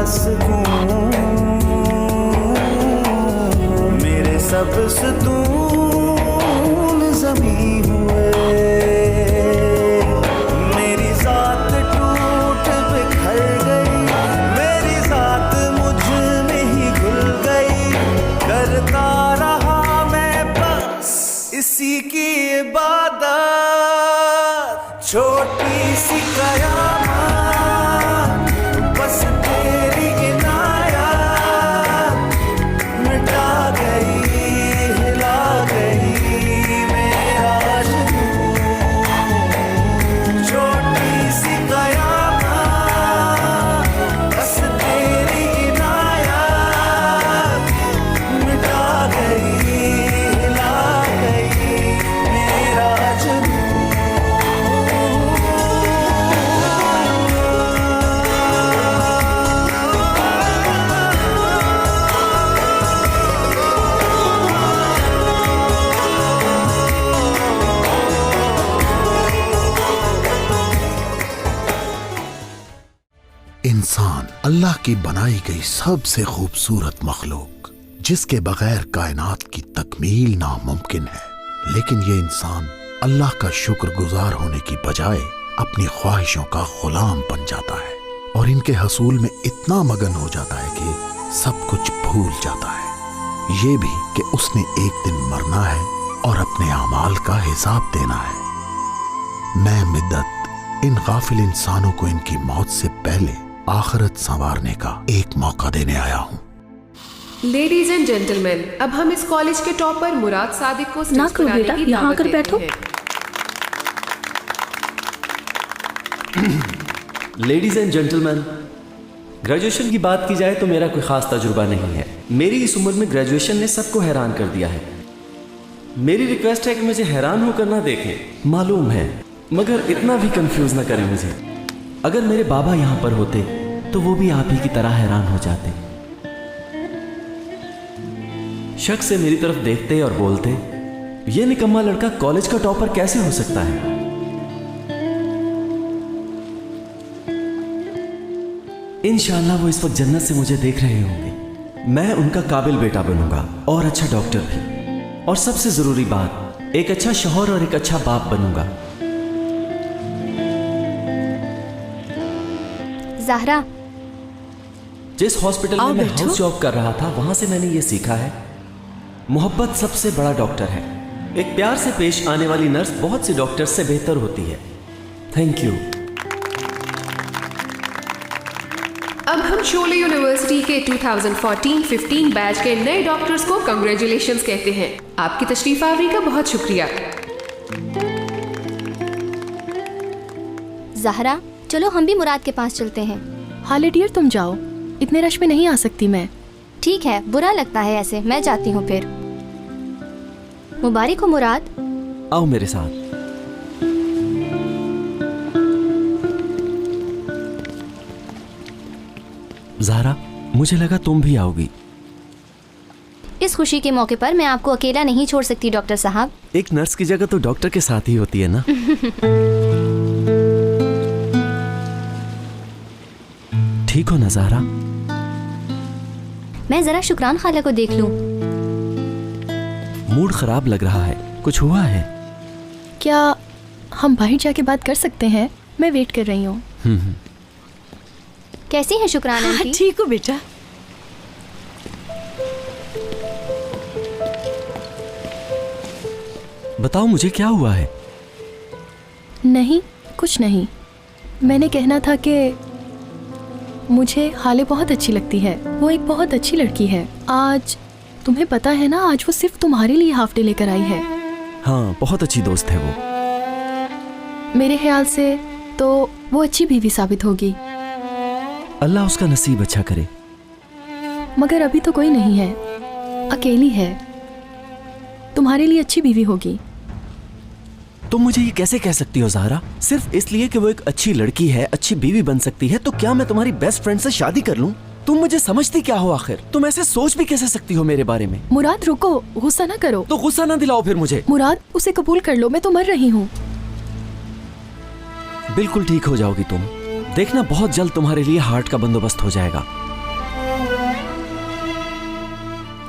सुकून, मेरे सब सुतून ज़मीं हुए। मेरी ज़ात टूट बिखर गई, मेरी ज़ात मुझ में ही घुल गई। करता रहा मैं बस इसी की इबादत, छोटी सी कयामत बस तेरी इनायत मिटा गई, हिला गई मेरा जुनून। छोटी सी कयामत बस तेरी इनायत मिटा गई, हिला गई मेरा जुनून। इंसान अल्लाह की बनाई गई सबसे खूबसूरत मखलूक, जिसके बगैर कायनात की तकमील नामुमकिन है। लेकिन ये इंसान अल्लाह का शुक्रगुजार होने की बजाय अपनी ख्वाहिशों का गुलाम बन जाता है और इनके हसूल में इतना मगन हो जाता है कि सब कुछ भूल जाता है, ये भी कि उसने एक दिन मरना है और अपने अमाल का हिसाब देना है। मैं मिद्दत इन गाफिल इंसानों को इनकी मौत से पहले आखिरत संवारने का एक मौका देने आया हूँ। लेडीज एंड जेंटलमैन, अब हम इस कॉलेज के टॉपर मुराद सादिक को ना करो बेटा, यहाँ आकर बैठो। लेडीज एंड जेंटलमैन, ग्रेजुएशन की बात की जाए तो मेरा कोई खास तजुर्बा नहीं है। मेरी इस उम्र में ग्रेजुएशन ने सबको हैरान कर दिया है। मेरी रिक्वेस्ट है कि मुझे हैरान होकर ना देखें, मालूम है, मगर इतना भी कंफ्यूज ना करें मुझे। अगर मेरे बाबा यहाँ पर होते तो वो भी आप ही की तरह हैरान हो जाते। शक से मेरी तरफ देखते और बोलते, ये निकम्मा लड़का कॉलेज का टॉपर कैसे हो सकता है। इंशाअल्लाह वो इस वक्त जन्नत से मुझे देख रहे होंगे। मैं उनका काबिल बेटा बनूंगा और अच्छा डॉक्टर भी, और सबसे जरूरी बात, एक अच्छा शौहर और एक अच्छा बाप बनूंगा। ज़हरा, जिस हॉस्पिटल में मैं हाउस जॉब कर रहा था वहां से मैंने ये सीखा है, मोहब्बत सबसे बड़ा डॉक्टर है। एक प्यार से पेश आने वाली नर्स बहुत सी डॉक्टर से बेहतर होती है। Thank you. अब हम शोले यूनिवर्सिटी के 2014-15 बैच के नए डॉक्टर्स को कंग्रेचुलेशंस कहते हैं। आपकी तशरीफ आवरी का बहुत शुक्रिया। ज़हरा, चलो हम भी मुराद के पास चलते हैं। हाले डियर, तुम जाओ, इतने रश में नहीं आ सकती मैं। ठीक है, बुरा लगता है ऐसे, मैं जाती हूँ फिर। मुबारक हो मुराद। आओ मेरे साथ। ज़हरा, मुझे लगा तुम भी आओगी। इस खुशी के मौके पर मैं आपको अकेला नहीं छोड़ सकती डॉक्टर साहब। एक नर्स की जगह तो डॉक्टर के साथ ही होती है ना। ठीक हो ना ज़हरा? मैं जरा शुक्रान खाला को देख लूं। मूड खराब लग रहा है, कुछ हुआ है क्या? हम बाहर जाके बात कर सकते हैं, मैं वेट कर रही हूँ। कैसी है शुक्रान आंटी? ठीक हो बेटा। बताओ मुझे क्या हुआ है? नहीं, कुछ नहीं। मैंने कहना था कि मुझे हाले बहुत अच्छी लगती है। वो एक बहुत अच्छी लड़की है। आज तुम्हें पता है ना, आज वो सिर्फ तुम्हारे लिए हाफ डे लेकर आई है। हाँ, बहुत अच्छी दोस्त है वो। मेरे ख्याल से तो वो अच्छी बीवी साबित होगी। अल्लाह उसका नसीब अच्छा करे। मगर अभी तो कोई नहीं है, अकेली है। तुम्हारे लिए अच्छी बीवी होगी। तुम मुझे ये कैसे कह सकती हो ज़हरा? सिर्फ इसलिए कि वो एक अच्छी लड़की है, अच्छी बीवी बन सकती है, तो क्या मैं तुम्हारी बेस्ट फ्रेंड से शादी कर लूं? तुम मुझे समझती क्या हो आखिर? तुम ऐसे सोच भी कैसे सकती हो मेरे बारे में? मुराद रुको, गुस्सा ना करो। तो गुस्सा ना दिलाओ फिर मुझे। मुराद, उसे कबूल कर लो, मैं तो मर रही हूँ। बिल्कुल ठीक हो जाओगी तुम। देखना बहुत जल्द तुम्हारे लिए हार्ट का बंदोबस्त हो जाएगा।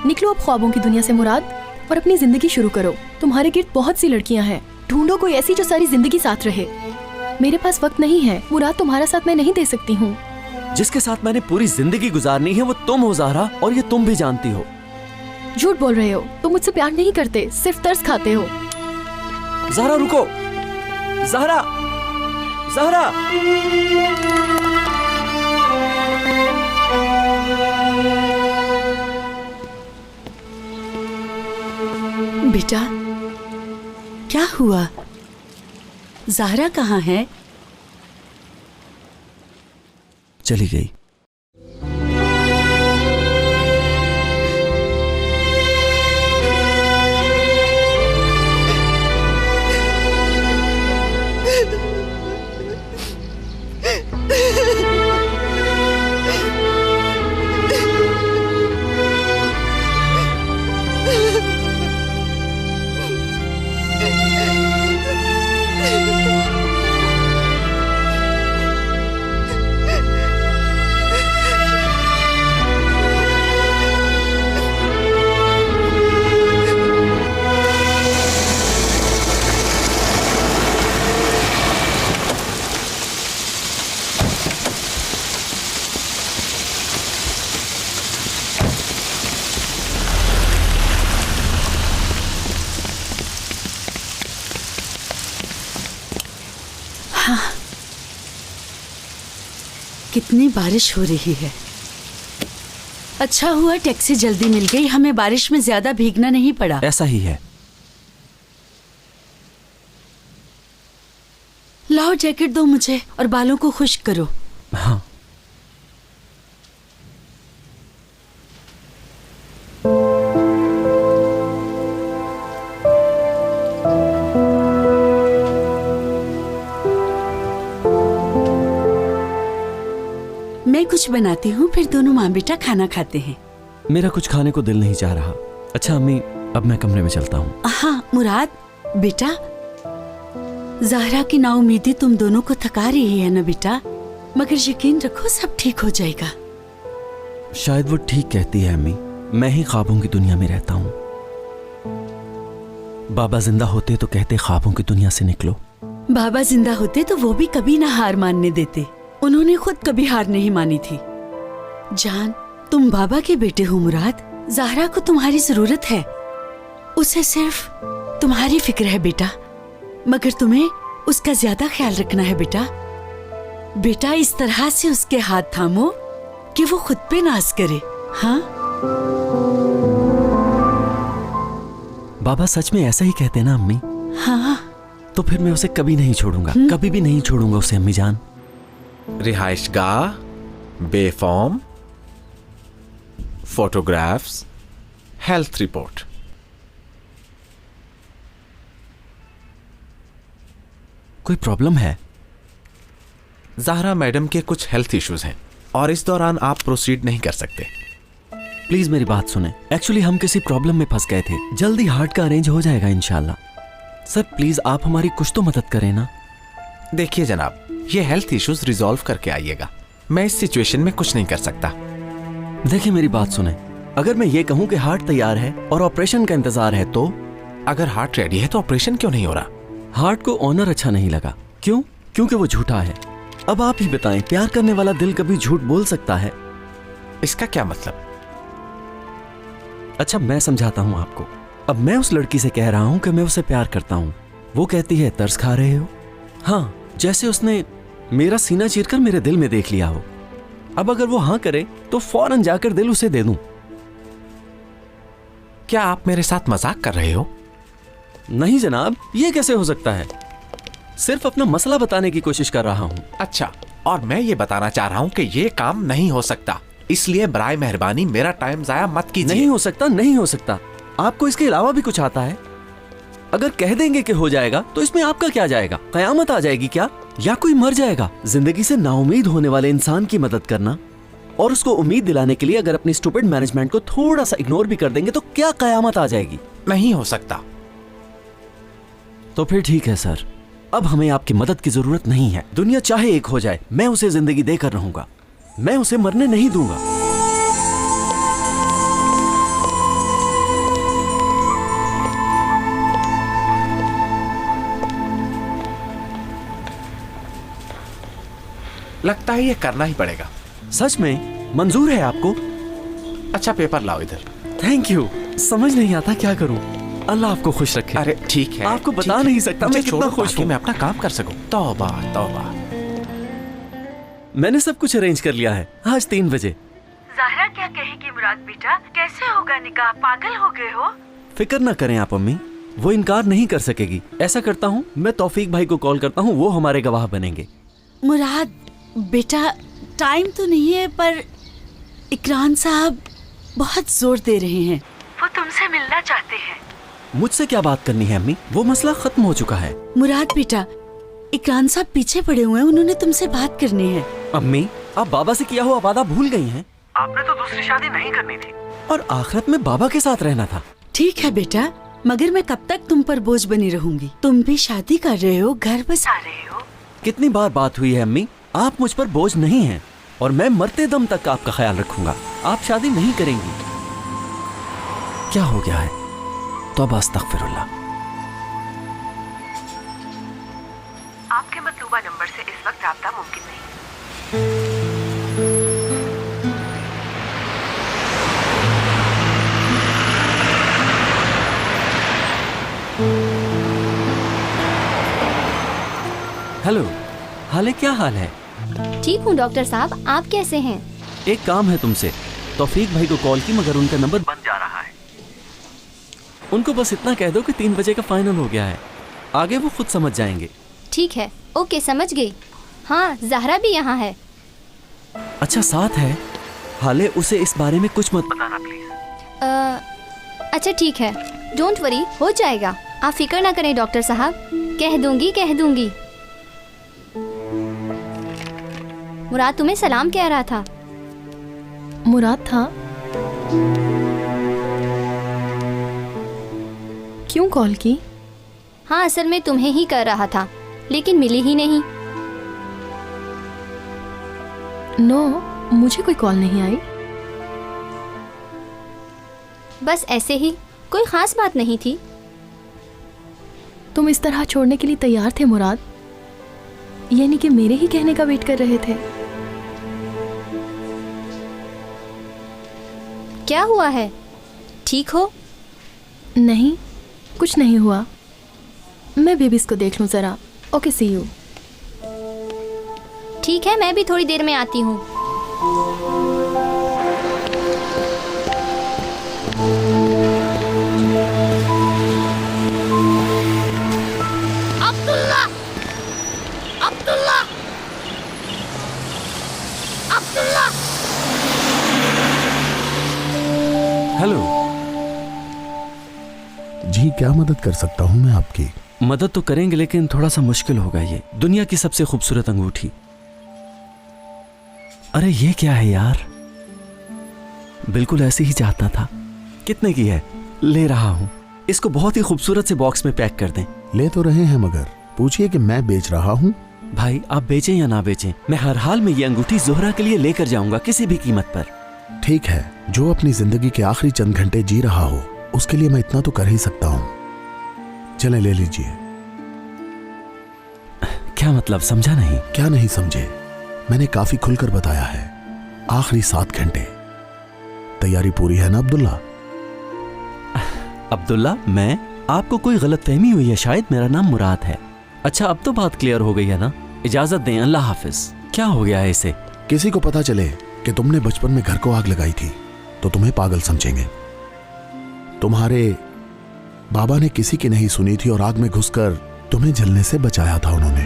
निकलो अब ख्वाबों की दुनिया से मुराद और अपनी जिंदगी शुरू करो। तुम्हारे गिर्द बहुत सी लड़कियां हैं, ढूंढो कोई ऐसी जो सारी जिंदगी साथ रहे। मेरे पास वक्त नहीं है मुराद, तुम्हारा साथ मैं नहीं दे सकती हूँ। जिसके साथ मैंने पूरी जिंदगी गुजारनी है वो तुम हो ज़हरा, और ये तुम भी जानती हो। झूठ बोल रहे हो, तुम मुझसे प्यार नहीं करते, सिर्फ तरस खाते हो। ज़हरा रुको, ज़हरा, ज़हरा। बेटा क्या हुआ? ज़हरा कहाँ है? चली गई। कितनी बारिश हो रही है। अच्छा हुआ टैक्सी जल्दी मिल गई, हमें बारिश में ज्यादा भीगना नहीं पड़ा। ऐसा ही है। लाओ जैकेट दो मुझे और बालों को खुश्क करो। हाँ। मैं कुछ बनाती हूँ, फिर दोनों माँ बेटा खाना खाते हैं। मेरा कुछ खाने को दिल नहीं चाह रहा। अच्छा अम्मी, अब मैं कमरे में चलता हूँ। हाँ मुराद बेटा, ज़हरा की नाउमीदी तुम दोनों को थका रही है ना बेटा, मगर यकीन रखो सब ठीक हो जाएगा। शायद वो ठीक कहती है अम्मी, मैं ही ख्वाबों की दुनिया में रहता हूँ। बाबा जिंदा होते तो कहते ख्वाबों की दुनिया से निकलो। बाबा जिंदा होते तो वो भी कभी ना हार मानने देते, उन्होंने खुद कभी हार नहीं मानी थी। जान, तुम बाबा के बेटे हो मुराद, ज़हरा को तुम्हारी जरूरत है, उसे सिर्फ तुम्हारी फिक्र है बेटा, मगर तुम्हें उसका ज्यादा ख्याल रखना है बेटा। बेटा इस तरह से उसके हाथ थामो कि वो खुद पे नाज करे। हाँ बाबा सच में ऐसा ही कहते ना अम्मी? हाँ। तो फिर मैं उसे कभी नहीं छोड़ूंगा, कभी भी नहीं छोड़ूंगा उसे अम्मी जान। रिहाइशगाह, बेफॉर्म, फोटोग्राफ्स, हेल्थ रिपोर्ट। कोई प्रॉब्लम है? ज़हरा मैडम के कुछ हेल्थ इश्यूज हैं और इस दौरान आप प्रोसीड नहीं कर सकते। प्लीज मेरी बात सुने। एक्चुअली हम किसी प्रॉब्लम में फंस गए थे, जल्दी हार्ट का अरेंज हो जाएगा इंशाल्लाह। सर प्लीज आप हमारी कुछ तो मदद करें ना। देखिए जनाब, ये हेल्थ इश्यूज रिजॉल्व करके आइएगा, मैं इस सिचुएशन में कुछ नहीं कर सकता। देखिए मेरी बात सुने, अगर मैं ये कहूँ कि हार्ट तैयार है और ऑपरेशन का इंतजार है तो? अगर हार्ट रेडी है तो ऑपरेशन क्यों नहीं हो रहा? हार्ट को ऑनर अच्छा नहीं लगा। क्यों? क्योंकि वो झूठा है। अब आप ही बताएं, प्यार करने वाला दिल कभी झूठ बोल सकता है? इसका क्या मतलब? अच्छा मैं समझाता हूँ आपको। अब मैं उस लड़की से कह रहा हूँ कि मैं उसे प्यार करता हूँ, वो कहती है तरस खा रहे हो। हाँ, जैसे उसने मेरा सीना चीरकर मेरे दिल में देख लिया हो। अब अगर वो हाँ करे तो फौरन जाकर दिल उसे दे दूं। क्या आप मेरे साथ मजाक कर रहे हो? नहीं जनाब, ये कैसे हो सकता है? सिर्फ अपना मसला बताने की कोशिश कर रहा हूँ। अच्छा, और मैं ये बताना चाह रहा हूँ कि ये काम नहीं हो सकता, इसलिए बराए मेहरबानी मेरा टाइम जाया मत कीजिए। नहीं हो सकता, नहीं हो सकता। आपको इसके अलावा भी कुछ आता है? अगर कह देंगे कि हो जाएगा तो इसमें आपका क्या जाएगा? कयामत आ जाएगी क्या? या कोई मर जाएगा? जिंदगी से नाउमीद होने वाले इंसान की मदद करना और उसको उम्मीद दिलाने के लिए अगर अपनी स्टूपिड मैनेजमेंट को थोड़ा सा इग्नोर भी कर देंगे तो क्या कयामत आ जाएगी? नहीं हो सकता। तो फिर ठीक है सर, अब हमें आपकी मदद की जरूरत नहीं है। दुनिया चाहे एक हो जाए, मैं उसे जिंदगी देकर रहूंगा, मैं उसे मरने नहीं दूंगा। लगता है ये करना ही पड़ेगा। सच में मंजूर है आपको? अच्छा पेपर लाओ इधर। Thank you. समझ नहीं आता क्या करूं। अल्लाह आपको खुश रखे। अरे ठीक है, आपको ठीक बता है। नहीं सकता मुझे मैं कितना छोड़ो खुश ताकि हूं। मैं अपना काम कर सकूं। तौबा तौबा। मैंने सब कुछ अरेंज कर लिया है। आज 3 बजे। ज़ाहरा क्या कहेगी मुराद बेटा? कैसे होगा निकाह? पागल हो गए हो? फिक्र ना करें आप अम्मी, वो इनकार नहीं कर सकेगी। ऐसा करता हूँ, मैं तौफीक भाई को कॉल करता हूँ, वो हमारे गवाह बनेंगे। मुराद बेटा, टाइम तो नहीं है पर इकरान साहब बहुत जोर दे रहे हैं। वो तुमसे मिलना चाहते हैं। मुझसे क्या बात करनी है अम्मी? वो मसला खत्म हो चुका है। मुराद बेटा, इकरान साहब पीछे पड़े हुए हैं, उन्होंने तुमसे बात करनी है। अम्मी, आप बाबा से किया हुआ वादा भूल गई हैं? आपने तो दूसरी शादी नहीं करनी थी। और आखिरत में बाबा के साथ रहना था। ठीक है बेटा, मगर मैं कब तक तुम पर बोझ बनी रहूंगी? तुम भी शादी कर रहे हो, घर बसा रहे हो। कितनी बार बात हुई है अम्मी, आप मुझ पर बोझ नहीं हैं और मैं मरते दम तक आपका ख्याल रखूंगा। आप शादी नहीं करेंगी। क्या हो गया है? तौबा अस्तगफिरुल्लाह। आपके मतलूबा नंबर से इस वक्त राब्ता मुमकिन नहीं। हेलो, हाले क्या हाल है? ठीक हूँ डॉक्टर साहब, आप कैसे हैं? एक काम है तुमसे। तौफीक भाई को कॉल की मगर उनका नंबर बन जा रहा है। उनको बस इतना कह दो कि 3 बजे का फाइनल हो गया है। आगे वो खुद समझ जाएंगे। ठीक है, ओके समझ गई। हाँ, ज़ाहरा भी यहाँ है। अच्छा साथ है। हाले उसे इस बारे में कुछ मत बताना प्लीज। अच्छा ठीक है, डोंट वरी, हो जाएगा। आप फिक्र ना करें डॉक्टर साहब, कह दूंगी। मुराद तुम्हें सलाम कह रहा था। मुराद था? क्यों कॉल की? हाँ, असल में तुम्हें ही कर रहा था, लेकिन मिली ही नहीं। नो, मुझे कोई कॉल नहीं आई। बस ऐसे ही, कोई खास बात नहीं थी। तुम इस तरह छोड़ने के लिए तैयार थे मुराद? यानी कि मेरे ही कहने का वेट कर रहे थे? क्या हुआ है? ठीक हो? नहीं, कुछ नहीं हुआ। मैं बेबीज को देख लूं जरा। Okay, see you. ठीक है, मैं भी थोड़ी देर में आती हूँ। हेलो जी, क्या मदद कर सकता हूँ मैं आपकी? मदद तो करेंगे लेकिन थोड़ा सा मुश्किल होगा। ये दुनिया की सबसे खूबसूरत अंगूठी। अरे ये क्या है यार? बिल्कुल ऐसे ही चाहता था। कितने की है? ले रहा हूँ। इसको बहुत ही खूबसूरत से बॉक्स में पैक कर दें। ले तो रहे हैं मगर पूछिए कि मैं बेच रहा हूँ। भाई आप बेचें या ना बेचें, मैं हर हाल में ये अंगूठी जोहरा के लिए लेकर जाऊंगा, किसी भी कीमत पर। ठीक है, जो अपनी जिंदगी के आखिरी चंद घंटे जी रहा हो उसके लिए मैं इतना तो कर ही सकता हूँ। चलें, ले लीजिए। क्या मतलब? समझा नहीं। क्या नहीं समझे? मैंने काफी खुलकर बताया है। आखिरी 7 घंटे। तैयारी पूरी है ना अब्दुल्ला? अब्दुल्ला, मैं? आपको कोई गलतफहमी हुई है शायद। मेरा नाम मुराद है। अच्छा, अब तो बात क्लियर हो गई है ना? इजाजत दें, अल्लाह हाफिज। क्या हो गया है इसे? किसी को पता चले कि तुमने बचपन में घर को आग लगाई थी तो तुम्हें पागल समझेंगे। तुम्हारे बाबा ने किसी की नहीं सुनी थी और आग में घुसकर तुम्हें जलने से बचाया था उन्होंने।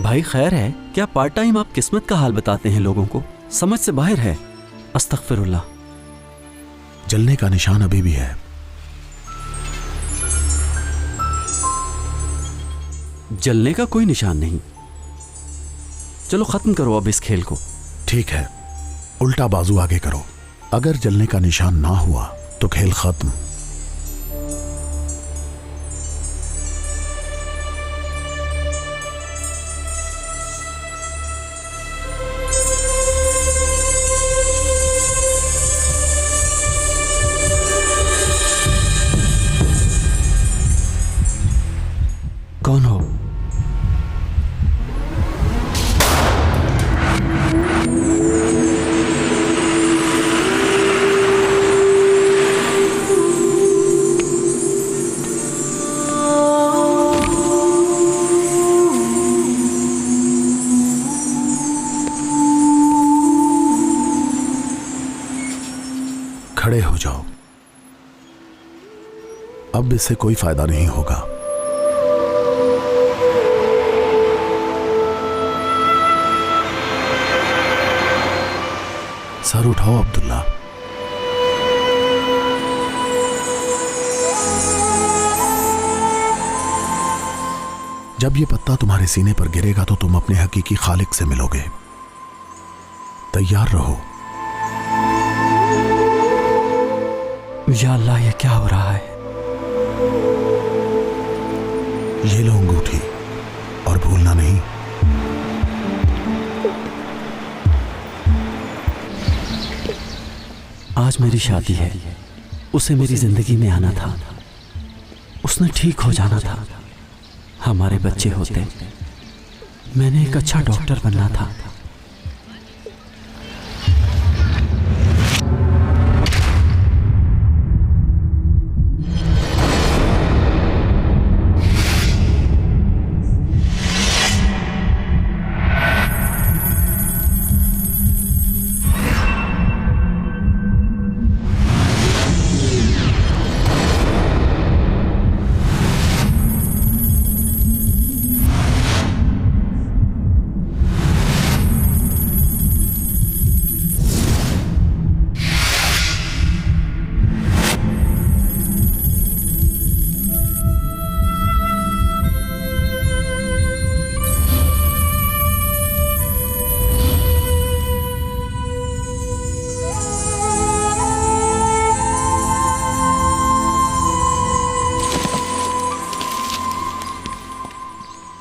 भाई खैर है क्या? पार्ट टाइम आप किस्मत का हाल बताते हैं लोगों को, समझ से बाहर है। अस्तगफिरुल्लाह। जलने का निशान अभी भी है। जलने का कोई निशान नहीं। चलो खत्म करो अब इस खेल को। ठीक है, उल्टा बाजू आगे करो। अगर जलने का निशान ना हुआ तो खेल खत्म। कौन हो? खड़े हो जाओ, अब इससे कोई फायदा नहीं होगा। सर उठाओ अब्दुल्ला। जब ये पत्ता तुम्हारे सीने पर गिरेगा तो तुम अपने हकीकी खालिक से मिलोगे। तैयार रहो। या अल्लाह, ये क्या हो रहा है? ये लो अंगूठी, और भूलना नहीं। आज मेरी शादी है, उसे मेरी जिंदगी में आना था, उसने ठीक हो जाना था, हमारे बच्चे होते, मैंने एक अच्छा डॉक्टर बनना था।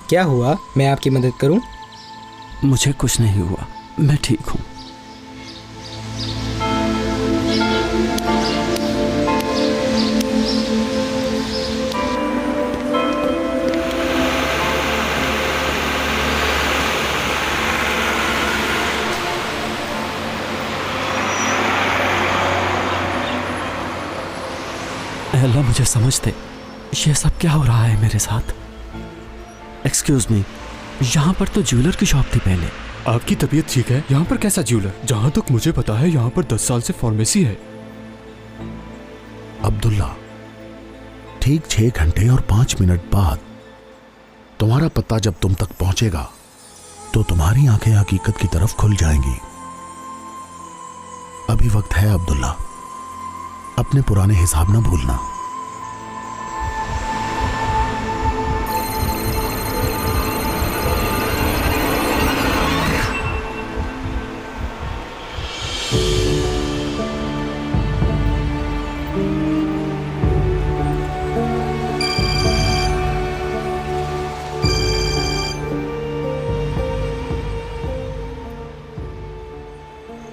क्या हुआ? मैं आपकी मदद करूं? मुझे कुछ नहीं हुआ, मैं ठीक हूं। अल्लाह, मुझे समझ दे, ये सब क्या हो रहा है मेरे साथ? एक्सक्यूज मी, यहाँ पर तो ज्वेलर की शॉप थी पहले। आपकी तबीयत ठीक है? यहाँ पर कैसा ज्वेलर? जहाँ तक मुझे पता है यहाँ पर 10 साल से फार्मेसी है। अब्दुल्ला, ठीक 6 घंटे और 5 मिनट बाद तुम्हारा पत्ता जब तुम तक पहुंचेगा तो तुम्हारी आंखें हकीकत की तरफ खुल जाएंगी। अभी वक्त है अब्दुल्ला, अपने पुराने हिसाब ना भूलना।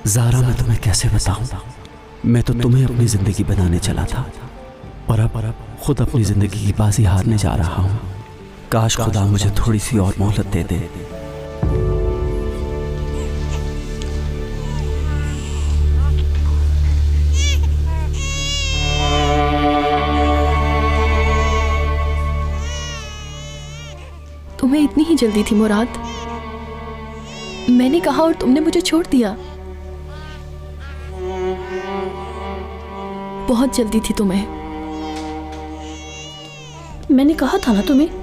ज़ारा, मैं तुम्हें कैसे बताऊं? मैं तो तुम्हें अपनी जिंदगी बनाने चला था और अब खुद अपनी जिंदगी की बाजी हारने जा रहा हूं। काश खुदा मुझे थोड़ी सी और मोहलत दे दे। तुम्हें इतनी ही जल्दी थी मुराद? मैंने कहा और तुमने मुझे छोड़ दिया। बहुत जल्दी थी तुम्हें। मैंने कहा था ना तुम्हें।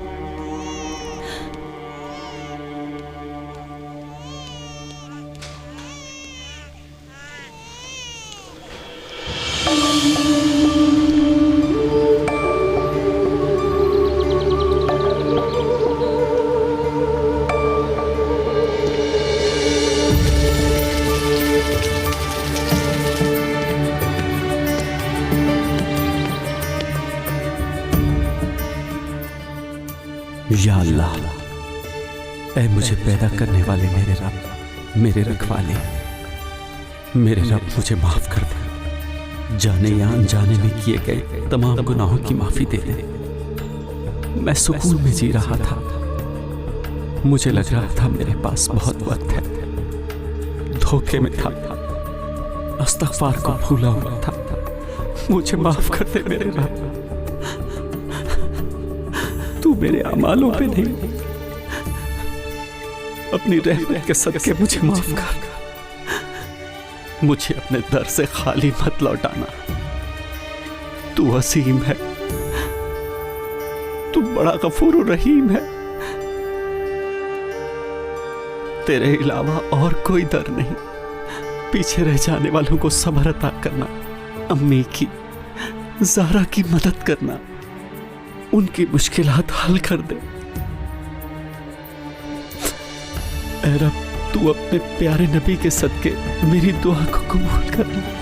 या अल्लाह, ऐ मुझे पैदा करने वाले मेरे रब, मेरे रखवाले, मेरे रब मुझे माफ कर दे। जाने या अनजाने में किए गए तमाम गुनाहों की माफी दे दे। मैं सुकून में जी रहा था। मुझे लग रहा था मेरे पास बहुत वक्त है। धोखे में था, इस्तग़फ़ार को भूला हुआ था। मुझे माफ कर दे मेरे रब। तू मेरे अमालों पे नहीं, अपनी रहमत के सदके मुझे माफ कर। मुझे अपने दर से खाली मत लौटाना। तू वसीम है, तू बड़ा गफूर रहीम है। तेरे अलावा और कोई दर नहीं। पीछे रह जाने वालों को सब्र अता करना, अम्मी की, ज़ारा की मदद करना, उनकी मुश्किलात हल कर दे। ऐ रब, तू अपने प्यारे नबी के सदके मेरी दुआ को कबूल कर ले।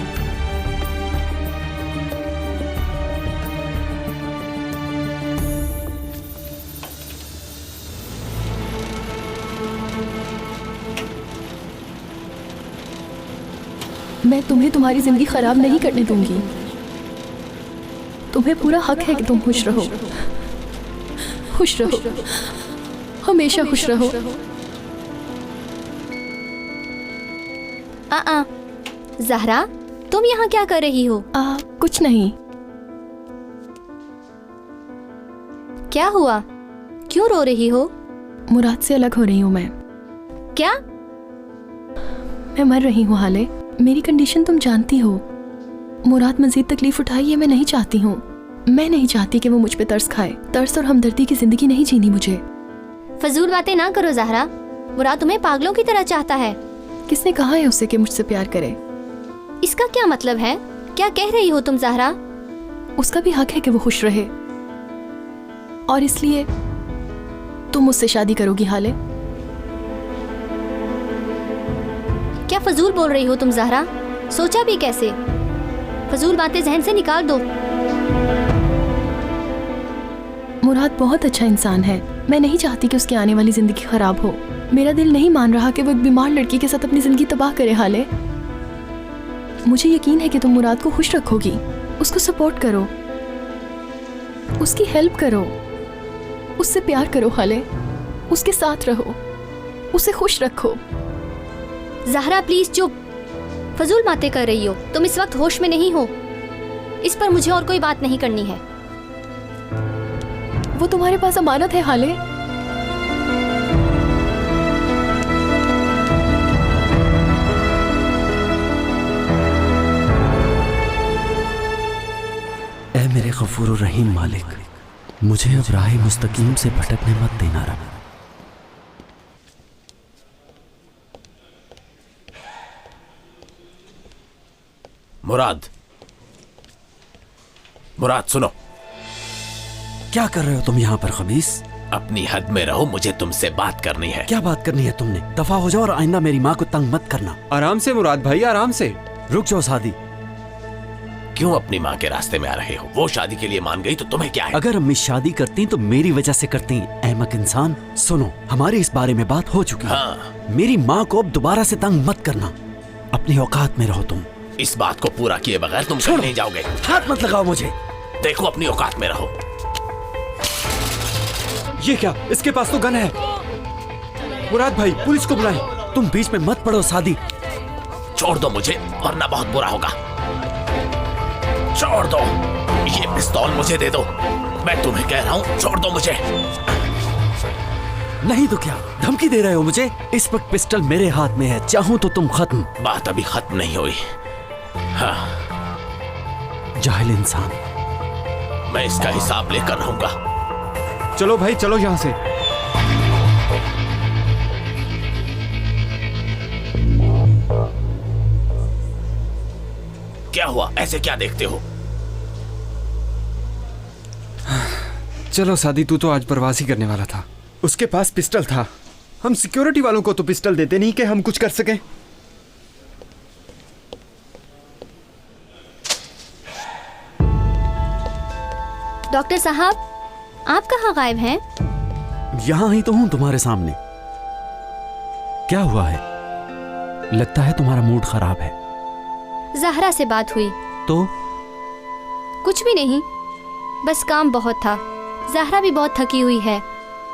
मैं तुम्हें तुम्हारी जिंदगी खराब नहीं करने दूंगी। तुम्हें पूरा हक है कि तुम खुश रहो, खुश रहो, हमेशा खुश रहो। ज़हरा, तुम यहाँ क्या कर रही हो? कुछ नहीं। क्या हुआ? क्यों रो रही हो? मुराद से अलग हो रही हूँ मैं। क्या? मैं मर रही हूँ हाले। मेरी कंडीशन तुम जानती हो। मुराद मजीद तकलीफ उठाए ये मैं नहीं चाहती हूँ। मैं नहीं चाहती कि वो मुझ पे तरस खाए। तरस और हमदर्दी की जिंदगी नहीं जीनी मुझे। फजूल बातें ना करो ज़हरा। मुराद तुम्हें पागलों की तरह चाहता है। किसने कहा है उसे कि मुझसे प्यार करे? इसका क्या मतलब है? क्या कह रही हो तुम ज़हरा? उसका भी हक है कि वो खुश रहे, और इसलिए तुम मुझसे शादी करोगी हाले? क्या फजूल बोल रही हो तुम ज़हरा? सोचा भी कैसे? फजूल बातें जहन से निकाल दो। मुराद बहुत अच्छा इंसान है। मैं नहीं चाहती कि उसकी आने वाली जिंदगी खराब हो। मेरा दिल नहीं मान रहा कि वो एक बीमार लड़की के साथ अपनी जिंदगी तबाह करे हाले। मुझे यकीन है कि तुम मुराद को खुश रखोगी। उसको सपोर्ट करो, उसकी हेल्प करो, उससे प्यार करो हाले, उसके साथ रहो, उसे खुश रखो। ज़हरा प्लीज चुप। फजूल बातें कर रही हो। तुम इस वक्त होश में नहीं हो। इस पर मुझे और कोई बात नहीं करनी है। वो तुम्हारे पास अमानत है हाले। ऐ मेरे गफूर रहीम मालिक, मुझे अब राह मुस्तकीम से भटकने मत देना रब। मुराद, मुराद सुनो। क्या कर रहे हो तुम यहाँ पर खबीस? अपनी हद में रहो, मुझे तुमसे बात करनी है। क्या बात करनी है तुमने? दफा हो जाओ और आइंदा मेरी माँ को तंग मत करना। आराम से मुराद भाई, आराम से। रुक जाओ सादी। क्यों अपनी माँ के रास्ते में आ रहे हो? वो शादी के लिए मान गई तो तुम्हें क्या है? अगर अम्मी शादी करती तो मेरी वजह से करती। अहमक इंसान, सुनो, हमारी इस बारे में बात हो चुकी है। हाँ। मेरी माँ को अब दोबारा से तंग मत करना। अपनी औकात में रहो तुम। इस बात को पूरा किए बगैर तुम कहीं नहीं जाओगे। हाथ मत लगाओ मुझे। देखो अपनी औकात में रहो। ये क्या? इसके पास तो गन है। मुराद भाई, पुलिस को बुलाएं। तुम बीच में मत पड़ो सादी। छोड़ दो मुझे, वरना बहुत बुरा होगा। छोड़ दो। ये पिस्तौल मुझे दे दो। मैं तुम्हें कह रहा हूँ, छोड़ दो मुझे। नहीं तो क्या धमकी दे रहे हो मुझे? इस वक्त पिस्टल मेरे हाथ में है, चाहूं तो तुम खत्म। बात अभी खत्म नहीं हुई। हाँ। जाहिल इंसान। मैं इसका हिसाब लेकर रहूंगा। चलो भाई, चलो यहाँ से। क्या हुआ? ऐसे क्या देखते हो? चलो सादी, तू तो आज परवासी करने वाला था। उसके पास पिस्टल था। हम सिक्योरिटी वालों को तो पिस्टल देते नहीं कि हम कुछ कर सकें। डॉक्टर साहब, आप कहाँ गायब हैं? यहां ही तो हूं तुम्हारे सामने। क्या हुआ है? लगता है तुम्हारा मूड खराब है। ज़हरा से बात हुई तो? कुछ भी नहीं, बस काम बहुत था। ज़हरा भी बहुत थकी हुई है।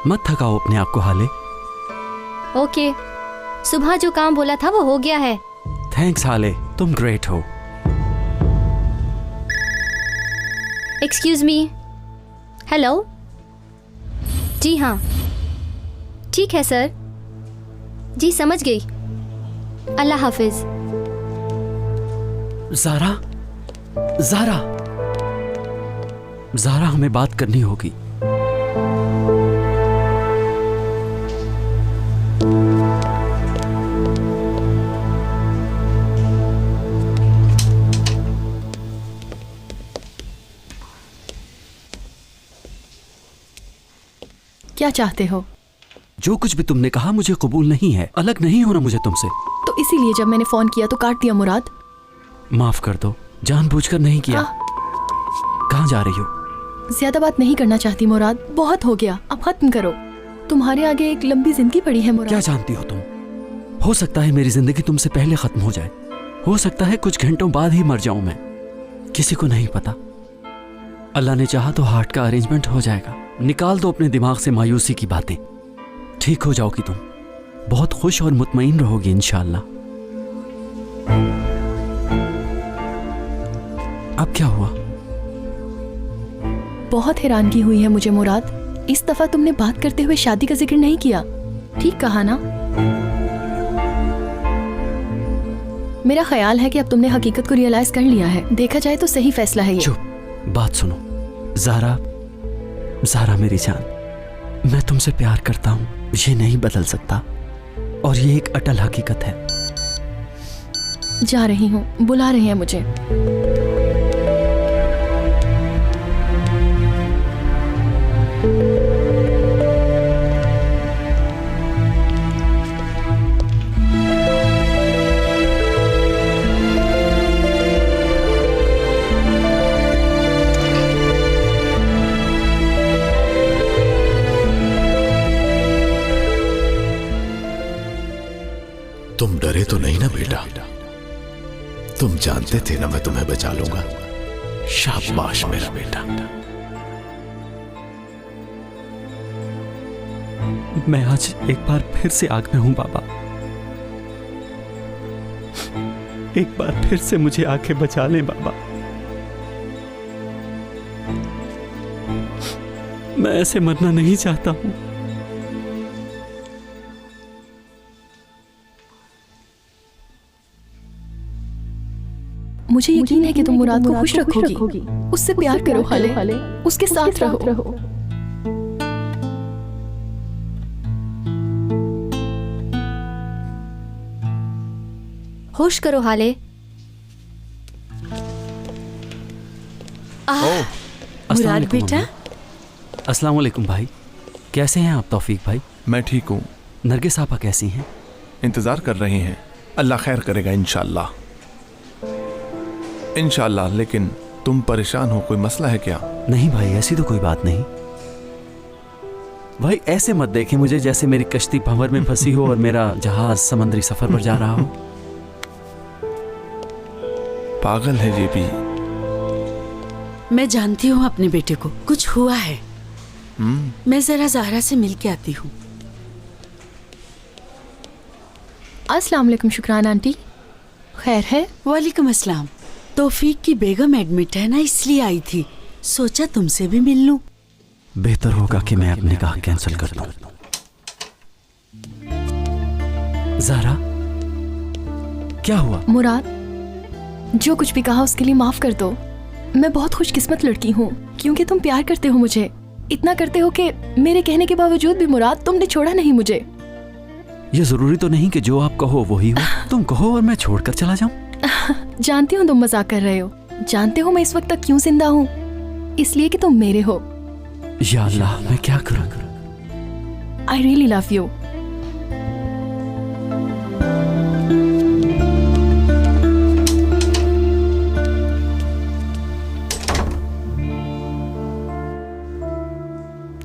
मत थकाओ अपने आप को हाले। ओके, सुबह जो काम बोला था वो हो गया है। थैंक्स हाले, तुम ग्रेट हो। Excuse me. हेलो। जी हाँ, ठीक है सर। जी समझ गई। अल्लाह हाफिज। ज़ारा, ज़ारा, ज़ारा, हमें बात करनी होगी। क्या चाहते हो? जो कुछ भी तुमने कहा मुझे कबूल नहीं है। अलग नहीं होना मुझे तुमसे। तो इसीलिए जब मैंने फोन किया तो काट दिया मुराद। माफ कर दो, जानबूझकर नहीं किया। कहाँ जा रही हो? ज्यादा बात नहीं करना चाहती मुराद, बहुत हो गया, अब खत्म करो। तुम्हारे आगे एक लंबी जिंदगी पड़ी है मुराद। क्या जानती हो तुम? हो सकता है मेरी जिंदगी तुमसे पहले खत्म हो जाए। हो सकता है कुछ घंटों बाद ही मर जाऊं मैं। किसी को नहीं पता। अल्लाह ने चाहा तो हार्ट का अरेंजमेंट हो जाएगा। निकाल दो अपने दिमाग से मायूसी की बातें। ठीक हो जाओगी तुम, बहुत खुश और मुतमईन रहोगी इंशाअल्लाह। अब क्या हुआ? बहुत हैरानगी हुई है मुझे मुराद। इस दफा तुमने बात करते हुए शादी का जिक्र नहीं किया। ठीक कहा ना? मेरा ख्याल है कि अब तुमने हकीकत को रियलाइज कर लिया है। देखा जाए तो सही फैसला है ये। चुप, बात सुनो। ज़ारा, ज़ारा मेरी जान, मैं तुमसे प्यार करता हूँ, ये नहीं बदल सकता और ये एक अटल हकीकत है। जा रही हूँ, बुला रहे हैं मुझे। तुम डरे तो नहीं ना बेटा? तुम जानते थे ना मैं तुम्हें बचा लूंगा। शाबाश मेरा बेटा। मैं आज एक बार फिर से आग में हूं बाबा। एक बार फिर से मुझे आके बचा लें बाबा। मैं ऐसे मरना नहीं चाहता हूं। मुझे यकीन है कि तुम मुराद को खुश रखोगी। उससे प्यार करो हाले, उसके साथ रहो। होश करो हाले। मुराद बेटा। अस्सलाम वालेकुम भाई। कैसे हैं आप तौफीक भाई? मैं ठीक हूँ। नरगिस आपा कैसी हैं? इंतजार कर रही हैं। अल्लाह खैर करेगा इंशाअल्लाह। इंशाअल्लाह। लेकिन तुम परेशान हो, कोई मसला है क्या? नहीं भाई, ऐसी तो कोई बात नहीं। भाई ऐसे मत देखें मुझे जैसे मेरी कश्ती भंवर में फंसी हो और मेरा जहाज समुद्री सफर पर जा रहा हो। पागल है ये भी। मैं जानती हूँ अपने बेटे को कुछ हुआ है। मैं जरा ज़हरा से मिल के आती हूँ। अस्सलाम वालेकुम शुक्रान आंटी, खैर है? वालेकुम अस्सलाम। तौफीक की बेगम एडमिट है ना, इसलिए आई थी। सोचा तुमसे भी मिल लूं। बेहतर होगा कि मैं अपने निकाह कैंसिल कर दूं। ज़हरा, क्या हुआ? मुराद, जो कुछ भी कहा उसके लिए माफ कर दो। मैं बहुत खुशकिस्मत लड़की हूँ क्योंकि तुम प्यार करते हो मुझे। इतना करते हो कि मेरे कहने के बावजूद भी मुराद तुमने छोड़ा नहीं मुझे। ये जरूरी तो नहीं कि जो आप कहो वही हो। तुम कहो और मैं छोड़कर चला जाऊं। जानती हूँ तुम मजाक कर रहे हो। जानते हो मैं इस वक्त तक क्यों जिंदा हूँ? इसलिए कि तुम मेरे हो। या अल्लाह, मैं क्या करूँ? I really love you.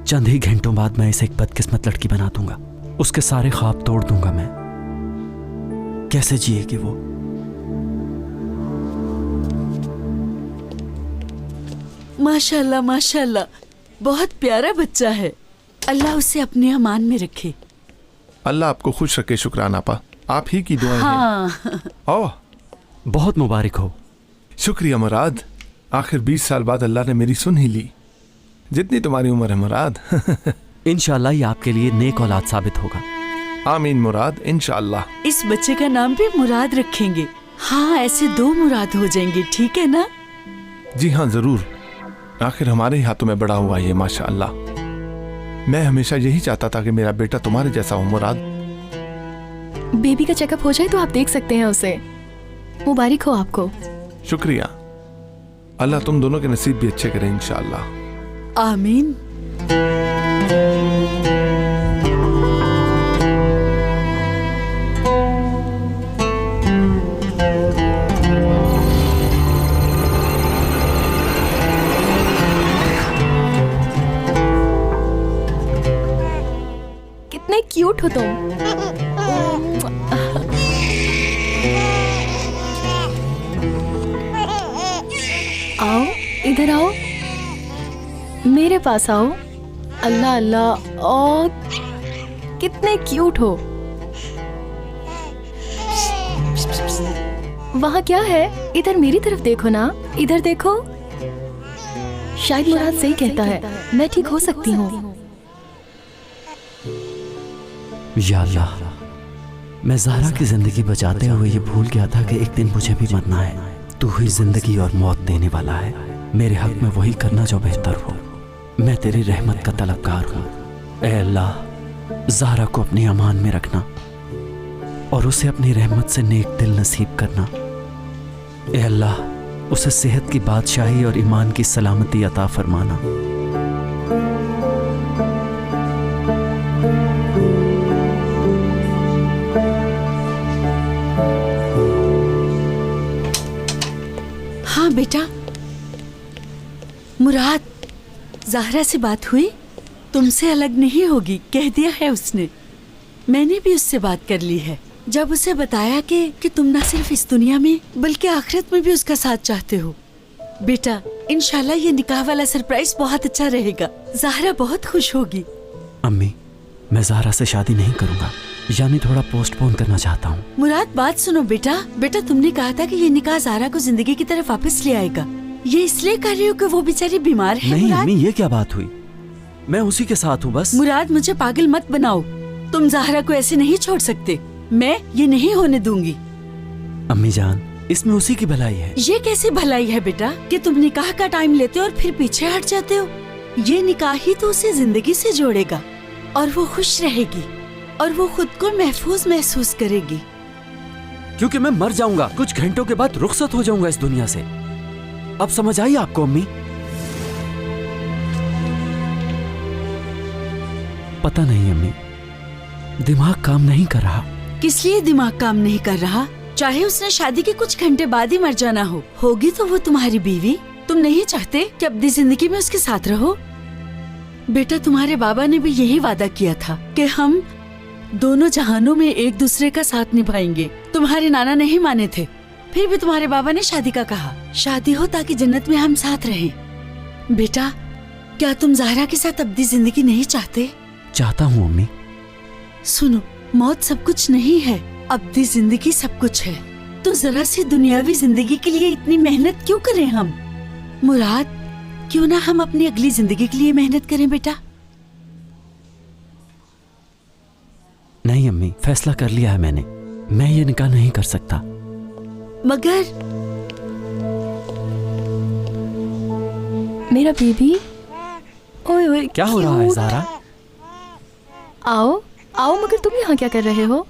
चंद ही घंटों बाद मैं इसे एक बदकिस्मत लड़की बना दूंगा। उसके सारे ख्वाब तोड़ दूंगा मैं। कैसे जिएगी वो? माशाल्लाह माशाल्लाह, बहुत प्यारा बच्चा है। अल्लाह उसे अपने अमान में रखे। अल्लाह आपको खुश रखे शुक्राना आपा, आप ही की दुआएं हाँ। हैं। ओह, बहुत मुबारक हो। शुक्रिया मुराद, आखिर 20 साल बाद अल्लाह ने मेरी सुन ही ली। जितनी तुम्हारी उम्र है मुराद। इंशाअल्लाह ये आपके लिए नेक औलाद साबित होगा। आमीन मुराद, इंशाअल्लाह। इस बच्चे का नाम भी मुराद रखेंगे। हाँ, ऐसे 2 मुराद हो जाएंगे, ठीक है ना? जी हाँ जरूर, आखिर हमारे ही हाथों में बड़ा हुआ ये माशाअल्लाह। मैं हमेशा यही चाहता था कि मेरा बेटा तुम्हारे जैसा हो मुराद। बेबी का चेकअप हो जाए तो आप देख सकते हैं उसे। मुबारक हो आपको। शुक्रिया, अल्लाह तुम दोनों के नसीब भी अच्छे करे इंशाअल्लाह। आमीन। कितने क्यूट हो तुम। आओ इधर आओ, मेरे पास आओ। अल्लाह अल्लाह, और कितने क्यूट हो। वहाँ क्या है? इधर मेरी तरफ देखो ना, इधर देखो। शायद मुराद सही कहता है, मैं ठीक हो सकती हूँ। या अल्लाह, मैं ज़हरा की जिंदगी बचाते हुए ये भूल गया था कि एक दिन मुझे भी मरना है। तू ही जिंदगी और मौत देने वाला है। मेरे हक में वही करना जो बेहतर हो। मैं तेरी रहमत का तलबगार हूँ। ए अल्लाह, ज़हरा को अपनी अमान में रखना और उसे अपनी रहमत से नेक दिल नसीब करना। ए अल्लाह, उसे सेहत की बादशाही और ईमान की सलामती अता फरमाना। हाँ बेटा, मुराद, ज़हरा से बात हुई? तुमसे अलग नहीं होगी, कह दिया है उसने। मैंने भी उससे बात कर ली है। जब उसे बताया कि तुम ना सिर्फ इस दुनिया में बल्कि आखिरत में भी उसका साथ चाहते हो। बेटा, इंशाल्लाह ये निकाह वाला सरप्राइज बहुत अच्छा रहेगा। ज़हरा बहुत खुश होगी। अम्मी, मैं ज़हरा से शादी नहीं करूंगा, यानी थोड़ा पोस्टपोन करना चाहता हूँ। मुराद, बात सुनो बेटा। बेटा, तुमने कहा था कि ये निकाह ज़हरा को जिंदगी की तरफ वापस ले आएगा। ये इसलिए कर रही हो कि वो बेचारी बीमार है? नहीं अम्मी, ये क्या बात हुई? मैं उसी के साथ हूँ बस। मुराद, मुझे पागल मत बनाओ। तुम ज़हरा को ऐसे नहीं छोड़ सकते। मैं ये नहीं होने दूंगी। अम्मी जान, इसमें उसी की भलाई है। ये कैसी भलाई है बेटा कि तुम निकाह का टाइम लेते हो और फिर पीछे हट जाते हो? ये निकाह ही तो उसे जिंदगी से जोड़ेगा और वो खुश रहेगी और वो खुद को महफूज महसूस करेगी। क्योंकि मैं मर जाऊंगा, कुछ घंटों के बाद रुखसत हो जाऊंगा इस दुनिया से। अब समझ आई आपको अम्मी? पता नहीं अम्मी, दिमाग काम नहीं कर रहा। किस लिए दिमाग काम नहीं कर रहा? चाहे उसने शादी के कुछ घंटे बाद ही मर जाना हो, होगी तो वो तुम्हारी बीवी। तुम नहीं चाहते कि अपनी जिंदगी में उसके साथ रहो? बेटा, तुम्हारे बाबा ने भी यही वादा किया था कि हम दोनों जहानों में एक दूसरे का साथ निभाएंगे। तुम्हारे नाना नहीं माने थे, फिर भी तुम्हारे बाबा ने शादी का कहा। शादी हो ताकि जन्नत में हम साथ रहें। बेटा, क्या तुम ज़हरा के साथ अपनी जिंदगी नहीं चाहते? चाहता हूँ अम्मी। सुनो, मौत सब कुछ नहीं है, अपनी जिंदगी सब कुछ है। तो जरा सी दुनियावी जिंदगी के लिए इतनी मेहनत क्यों करें हम? मुराद, क्यों ना हम अपनी अगली जिंदगी के लिए मेहनत करें बेटा? नहीं अम्मी, फैसला कर लिया है मैंने। मैं ये निकाह नहीं कर सकता। मगर मेरा बेबी, ओए ओए, क्या हो रहा है ज़हरा? आओ आओ, मगर तुम यहाँ क्या कर रहे हो?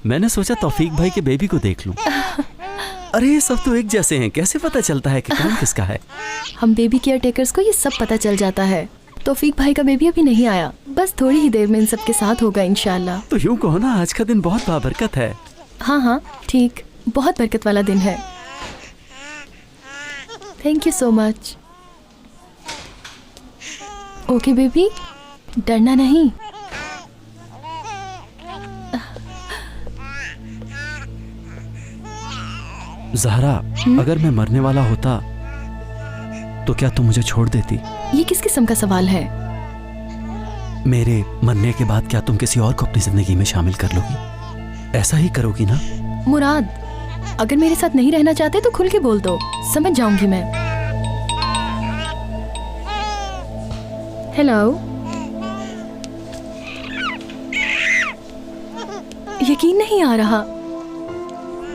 मैंने सोचा तौफीक भाई के बेबी को देख लूं। अरे ये सब तो एक जैसे हैं, कैसे पता चलता है कि कौन किसका है? हम बेबी केयर टेकर्स को ये सब पता चल जाता है। तौफीक भाई का बेबी अभी नहीं आया, बस थोड़ी ही देर में इन सब के साथ होगा इंशाल्लाह। तो यूं कहो ना, आज का दिन बहुत बाबरकत है। हाँ हाँ ठीक, बहुत बरकत वाला दिन है। Thank you so much. Okay baby, डरना नहीं। ज़हरा, अगर मैं मरने वाला होता तो क्या तुम मुझे छोड़ देती? ये किस किस्म का सवाल है? मेरे मरने के बाद क्या तुम किसी और को अपनी जिंदगी में शामिल कर लोगी? ऐसा ही करोगी ना? मुराद, अगर मेरे साथ नहीं रहना चाहते तो खुल के बोल दो, समझ जाऊंगी मैं। हेलो, यकीन नहीं आ रहा।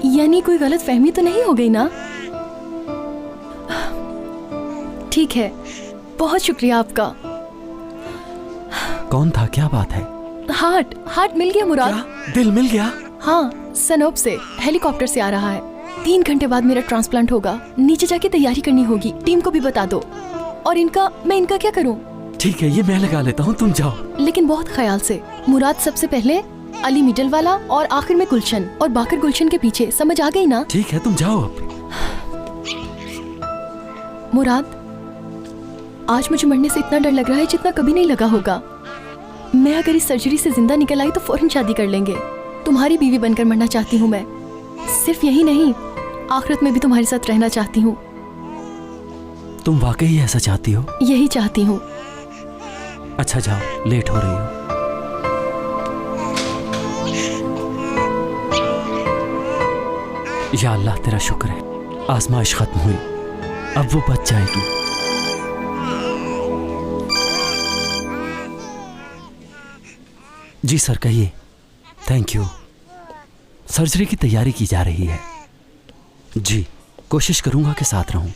यानी कोई गलत फहमी तो नहीं हो गई ना? ठीक है, बहुत शुक्रिया आपका। कौन था? क्या बात है? हार्ट मिल गया मुराद। क्या? दिल मिल गया? हाँ, सनोप से हेलीकॉप्टर से आ रहा है। 3 घंटे बाद मेरा ट्रांसप्लांट होगा। नीचे जाके तैयारी करनी होगी। टीम को भी बता दो। और मैं इनका क्या करूं? ठीक है, ये मैं लगा लेता हूँ, तुम जाओ। लेकिन बहुत ख्याल से। मुराद सबसे पहले, अली मिडल वाला और आखिर में गुलशन, और बाकर गुलशन के पीछे। समझ आ गई ना? ठीक है, तुम जाओ अब। मुराद, आज मुझे मरने से इतना डर लग रहा है जितना कभी नहीं लगा होगा। मैं अगर इस सर्जरी से जिंदा निकल आई तो फौरन शादी कर लेंगे। तुम्हारी बीवी बनकर मरना चाहती हूँ मैं। सिर्फ यही नहीं, आखिरत में भी तुम्हारे साथ रहना चाहती हूँ। तुम वाकई ऐसा चाहती हो? यही चाहती हूँ। अच्छा जाओ, लेट हो रही हो। या अल्लाह, तेरा शुक्र है, आजमाइश खत्म हुई। अब वो बच जाएगी। जी सर, कहिए। Thank you. सर्जरी की तैयारी की जा रही है। जी, कोशिश करूंगा कि साथ रहूं।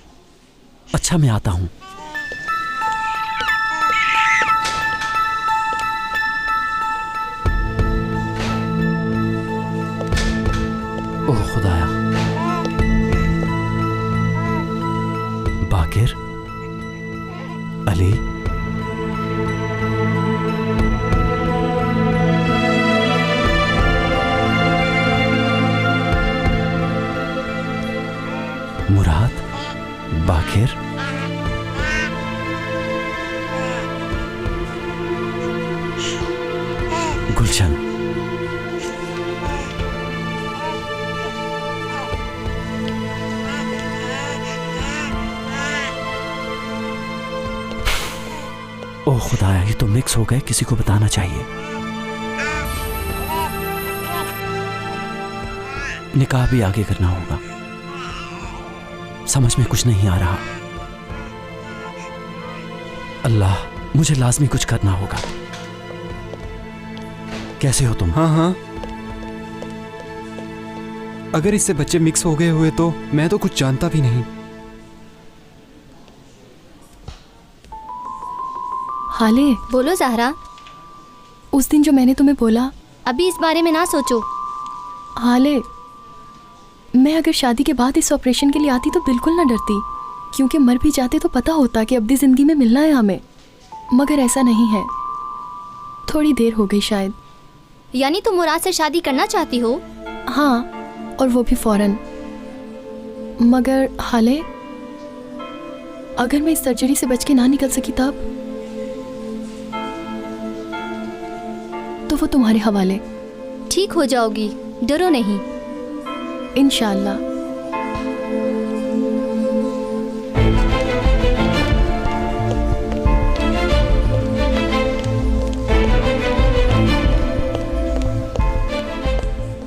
अच्छा, मैं आता हूं। ओह खुदाया। बाकिर, अली, मुराद, बाकिर, गुलशन। ओह खुदाया, ये तो मिक्स हो गए। किसी को बताना चाहिए। निकाह भी आगे करना होगा। समझ में कुछ नहीं आ रहा। अल्लाह, मुझे लाजमी कुछ करना होगा। कैसे हो तुम? हाँ, अगर इससे बच्चे मिक्स हो गए हुए तो मैं तो कुछ जानता भी नहीं। हाले, बोलो ज़हरा। उस दिन जो मैंने तुम्हें बोला। अभी इस बारे में ना सोचो। हाले, मैं अगर शादी के बाद इस ऑपरेशन के लिए आती तो बिल्कुल ना डरती, क्योंकि मर भी जाते तो पता होता कि अब्दी जिंदगी में मिलना है हमें। मगर ऐसा नहीं है। थोड़ी देर हो गई शायद। यानी तुम मुराद से शादी करना चाहती हो? हाँ, और वो भी फौरन। मगर हाले, अगर मैं इस सर्जरी से बच के ना निकल सकी तब तो वो तुम्हारे हवाले। ठीक हो जाओगी, डरो नहीं। इंशाअल्लाह।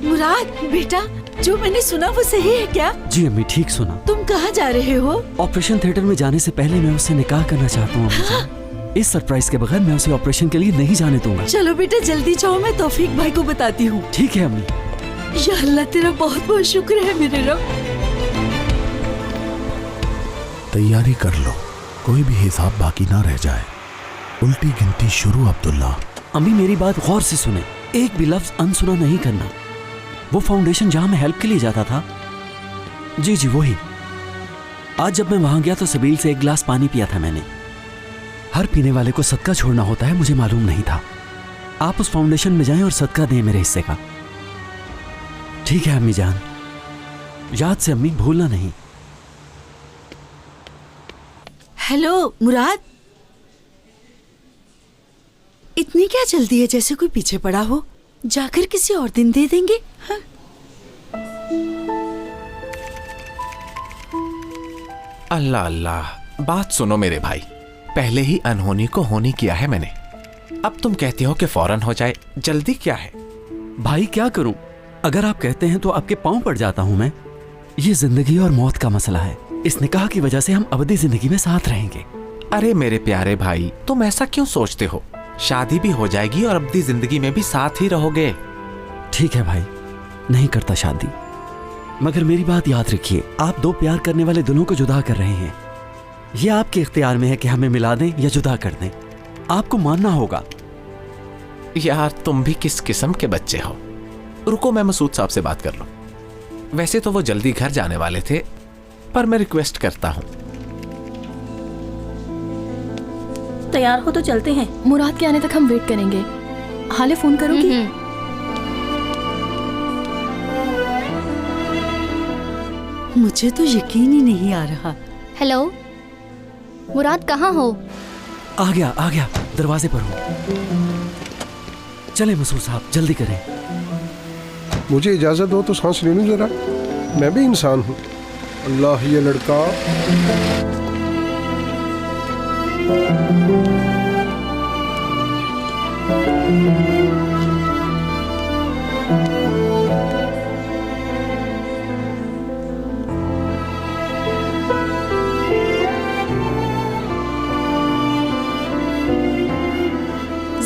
मुराद बेटा, जो मैंने सुना वो सही है क्या? जी अम्मी, ठीक सुना। तुम कहाँ जा रहे हो? ऑपरेशन थिएटर में जाने से पहले मैं उससे निकाह करना चाहता हूँ। हाँ? इस सरप्राइज के बगैर मैं उसे ऑपरेशन के लिए नहीं जाने दूंगा। चलो बेटा, जल्दी जाओ, मैं तौफीक भाई को बताती हूँ। ठीक है अम्मी। या अल्लाह, तेरा बहुत बहुत शुक्र है मेरे रब। तैयारी कर लो, कोई भी हिसाब बाकी ना रह जाए। उल्टी गिनती शुरू। अब्दुल्ला। अम्मी, मेरी बात गौर से सुने। एक भी लफ्ज अनसुना नहीं करना। वो फाउंडेशन जहां मैं हेल्प के लिए जाता था, जी वही। आज जब मैं वहां गया तो सबील से 1 गिलास पानी पिया था मैंने। हर पीने वाले को सदका छोड़ना होता है, मुझे मालूम नहीं था। आप उस फाउंडेशन में जाएं और सदका दें मेरे हिस्से का। ठीक है अम्मी जान, याद से अम्मी, भूलना नहीं। हेलो मुराद, इतनी क्या जल्दी है जैसे कोई पीछे पड़ा हो? जाकर किसी और दिन दे देंगे। हाँ? अल्लाह अल्लाह, बात सुनो मेरे भाई, पहले ही अनहोनी को होनी किया है मैंने। अब तुम कहते हो कि फौरन हो जाए, जल्दी क्या है? भाई क्या करूं? अगर आप कहते हैं तो आपके पांव पड़ जाता हूं मैं। ये जिंदगी और मौत का मसला है। इस निकाह की वजह से हम अबदी जिंदगी में साथ रहेंगे। अरे मेरे प्यारे भाई, तुम ऐसा क्यों सोचते हो? शादी भी हो जाएगी और अबदी जिंदगी में भी साथ ही रहोगे। ठीक है भाई, नहीं करता शादी, मगर मेरी बात याद रखिए, आप दो प्यार करने वाले दिलों को जुदा कर रहे हैं। यह आपके इख्तियार में है कि हमें मिला दें या जुदा कर दें। आपको मानना होगा। यार तुम भी किस किस्म के बच्चे हो। रुको, मैं मसूद साहब से बात कर लूं। वैसे तो वो जल्दी घर जाने वाले थे, पर मैं रिक्वेस्ट करता हूं। तैयार हो तो चलते हैं। मुराद के आने तक हम वेट करेंगे। हाले फोन करोगी? मुझे तो यकीन ही नहीं आ रहा। हेलो मुराद, कहाँ हो? आ गया, दरवाजे पर हूँ। चले मसूद साहब, जल्दी करें। मुझे इजाजत दो तो सांस ले लूं जरा, मैं भी इंसान हूँ। अल्लाह, ये लड़का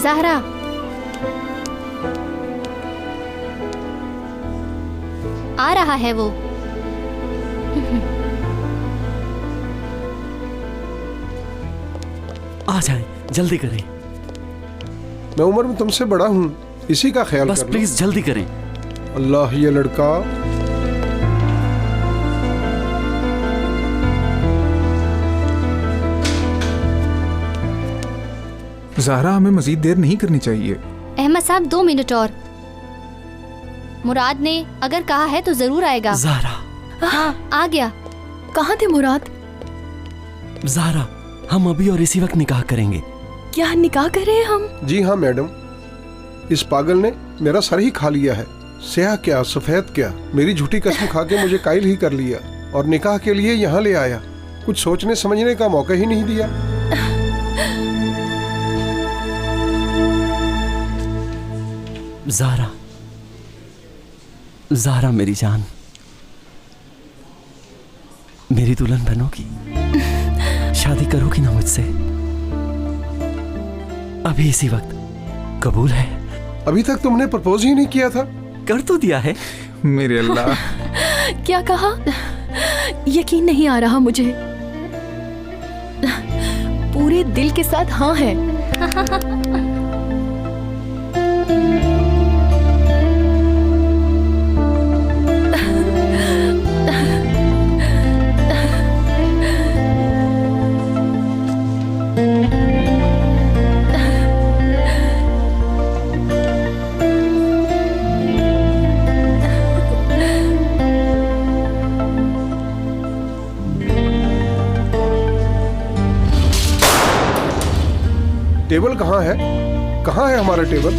ज़हरा, आ रहा है वो। आ जाएं, जल्दी करें। मैं उम्र में तुमसे बड़ा हूँ, इसी का ख्याल बस कर लो। प्लीज जल्दी करें। अल्लाह, ये लड़का ज़हरा, हमें मजीद देर नहीं करनी चाहिए। अहमद साहब 2 मिनट और। मुराद ने अगर कहा है तो जरूर आएगा। ज़हरा। हाँ, आ गया। कहाँ थे मुराद? ज़हरा, हम अभी और इसी वक्त निकाह करेंगे। क्या निकाह कर रहे हैं हम? जी हाँ मैडम, इस पागल ने मेरा सर ही खा लिया है। स्याह क्या सफेद क्या, मेरी झूठी कसम खा के मुझे कायल ही कर लिया और निकाह के लिए यहाँ ले आया। कुछ सोचने समझने का मौका ही नहीं दिया। ज़हरा, ज़हरा मेरी जान, मेरी दुल्हन बनोगी, शादी करोगी ना मुझसे? अभी इसी वक्त कबूल है? अभी तक तुमने प्रपोज ही नहीं किया था। कर तो दिया है। मेरे अल्लाह। क्या कहा? यकीन नहीं आ रहा मुझे। पूरे दिल के साथ हाँ है। टेबल कहाँ है? कहाँ है हमारा टेबल?